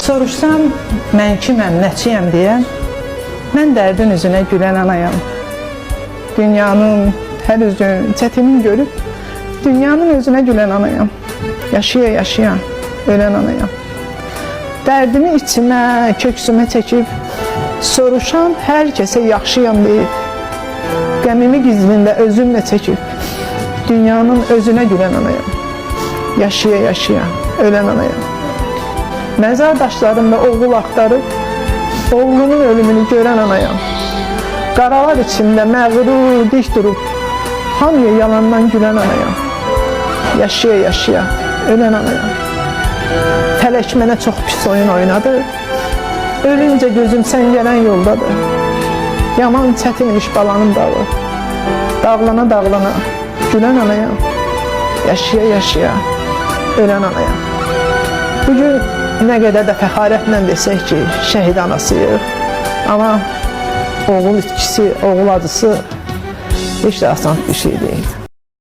Soruşsam mən kiməm, nəçiyəm deyə, mən dərdin üzünə gülən anayam. Dünyanın hər üzün çətinini görüb, dünyanın özünə gülən anayam. Yaşaya-yaşaya ölən anayam. Dərdimi içimə, köksümə çəkib, soruşan hər kəsə yaxşıyam deyib, qəmimi gizlində özümlə çəkib, dünyanın özünə gülən anayam. Yaşaya-yaşaya ölən anayam. Məzar daşlarında oğul axtarıb, oğlunun ölümünü görən anayam. Qaralar içində məğrur dik durub, hamıya yalandan gülən anayam. Yaşaya-yaşaya ölən anayam. Fələk mənə çox pis oyun oynadı, ölüncə gözüm sən gələn yoldadır. Yaman çətinmiş balanın dağı, dağlana-dağlana gülən anayam. Yaşaya-yaşaya ölən anayam. Bugün nə qədər də fəxarətlə desək ki, şəhid anasıyıq, amma oğul itkisi, oğul acısı heç də asan bir şey deyil.